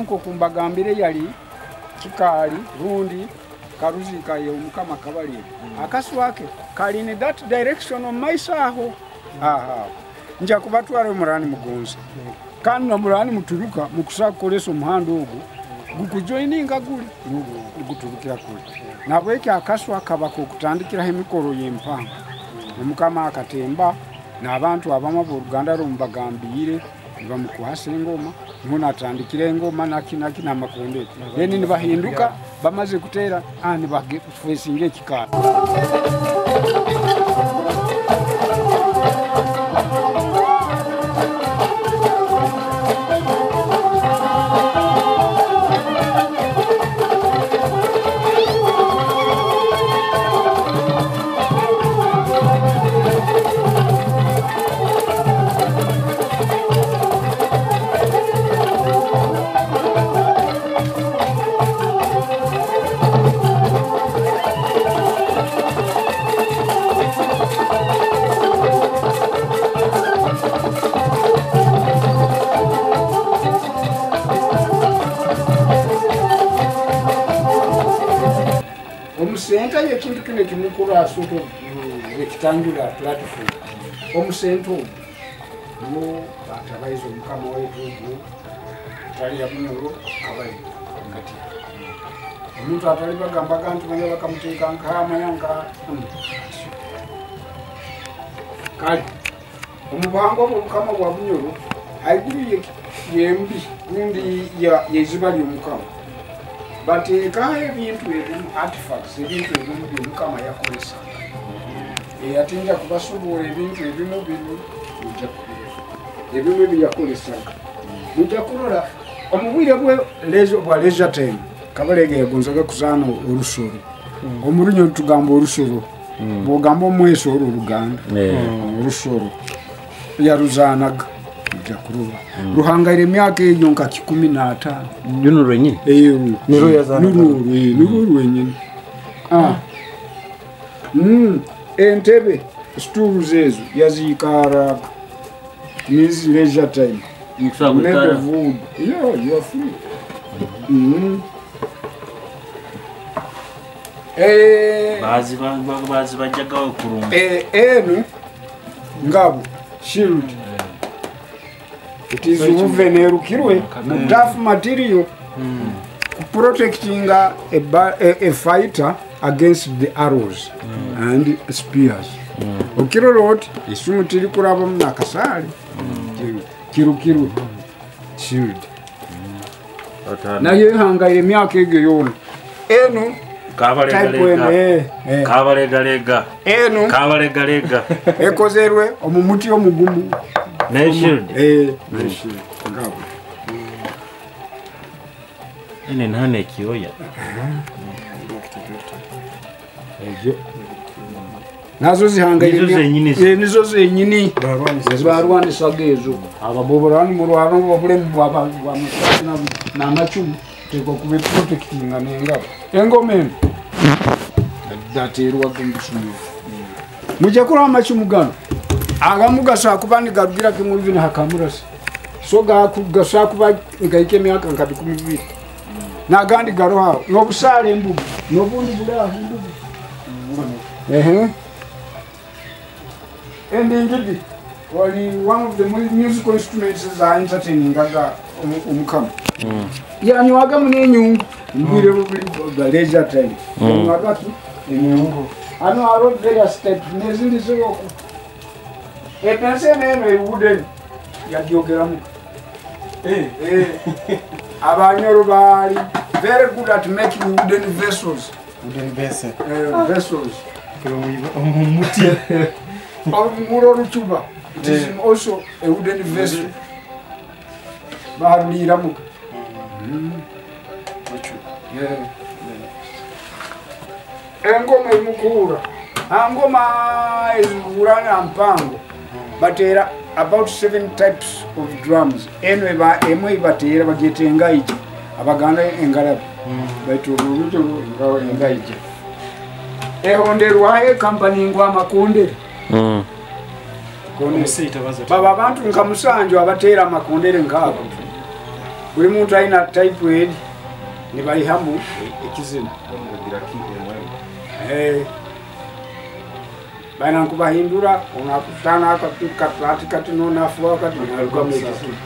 muko kumbagambire yali kikali rundi karuzika ye omukama Kabalega akaswake kali in that direction on my saho nja kubatwara murani mugonza kandi no murani muturuka mukusa koleso muhando ogo gukujoininga guli guturukira kuli nabo eki akaswa kabako kutandikira emikoro y'Emparo omukama akatemba n'abantu abama b'Uruganda rumbagambire bamukuhasa engoma nuna atandikira engoma nakinaki n'amakondere then nibahinduka bamaze kutera ani bagefesinga ekikala Omusenta yekintu kine kimukuru asuko ekitangula platform omusento no batabayizo mukama wetu tali yabunyoro Kabalega ngati omuntu atali bagamba kantu banya bakamuteeka nkama yanka kali omubango omukama wa bunyoro aiguri yembi ndi ya yezibali omukama bateka ebintu ebimu artifacts ebintu ebimu by'omukama yakolesa atinja kubasubula ebintu ebimu bino mujja kubireka ebimu ebyakolesanga mujja kulola omubwire bwa leisure time Kabalega yagonzaga kuzaana olusoro omulunyo tugamba olusoro bwogamba omweso oluganda olusoro yaruzaanaga mujja kulola ruhangaire emyaka eyo nka 15 yuno lwenyini niro lwenyini entebe stools ezo yazikara nizi leisure time never food you are free bazi bajagawo kurunga enu ngabo shield it is woven erukirwe mu tough material protecting a fighter against the arrows and spears okirolot isumu tiri kuraba mu nakasali kirukiru shield na ye hangaire emyaka ege yona enu Kabalega enu Kabalega ekozerwe omumuti omugumu Nation nation ngabo ene nane kiyoya nazo zihangaire nizo zenyini barwani sagezo ababoborani murwano bobulemu bwa musana na machumu teko kube protecting ngabo engomeni daterwa kumbushumi mujya kuri amachumu gano agamugasa kubani garugira kimuvini hakamurasi so gakugasa kuba ngaike myaka nkadi kumuvini nagandi garoha no busale mbugu no bundi bula mbugu and indeed one of the musical instruments is entertaining gaga umukama yanywaga munenyungu mbire bubuli the leisure time mwagatu enyungu ano aro various steps nezindi zoko epense neno wooden yagiogera mu abanyoro bali very good at making wooden vessels vessels umuti muro ruchuba it is also a wooden vessel barulira mu engoma imukura angoma izurana mpango batera about 7 types of drums emwe batera bagetenga iki abaganda engarabe baituru ngawo engaije ehonderwa company ngwa makondere kone sita baza baba abantu nkamusanjo abatera makondere ngabo buli muntu alina typhoid ne bayihamu ekizina baina nkubahindura onakutana kati nonafuwa kati nalugamu ekizina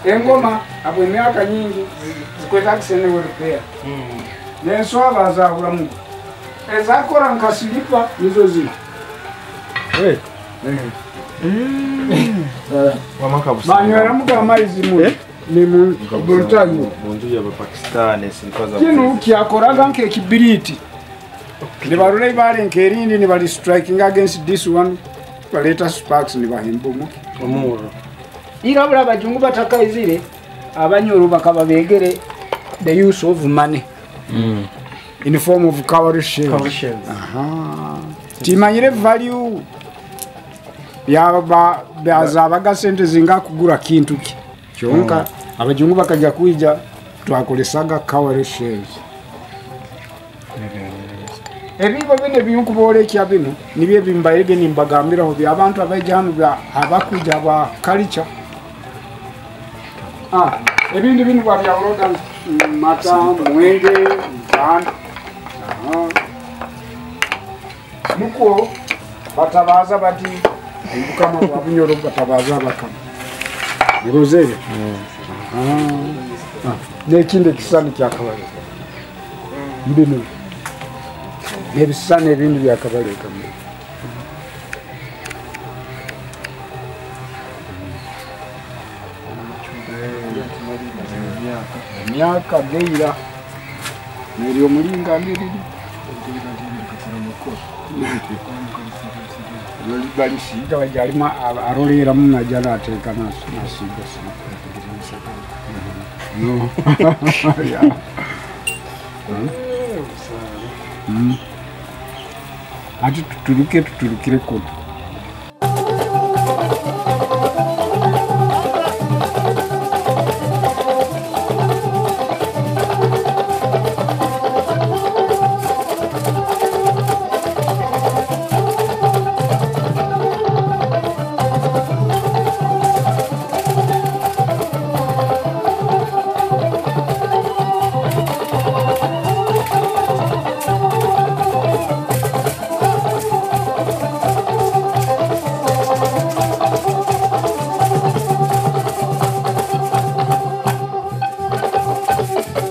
engoma abo emyaka nyingi zikwetakisenewe repair nenswaba azabulamu ezakora nkasilipa nizo zino banyweramuga amaizi mulutayo kino kyakoraga nk'ekibiriti nibalule ibale nkerindi nibali striking against this one baleta sparks nibahimbumu irabula abajungu batakaizire abanyoro bakababegere the use of money in the form of cowrie shells. Timanyire value yabazabaga sente zinga kugura kintu ki kyonka abajungu bakajja kuija twakolesaga cowrie shells. Ebibo bine byukuboole kya bino nibye bimbaye nimbagambiraho byabantu abajjanu bya abakuja ba culture. Ebintu bino byawologa mata mwenge mpanda muko batabaza bati mukama wabunyoro batabaza bakama nirozere nekinde kisani kya Kabalega mbino nebisane ebintu bya Kabalega myaka geira neri omulinga mbiri balisiga bajalima arolera munajala ateka nasiga ati tutulukire koto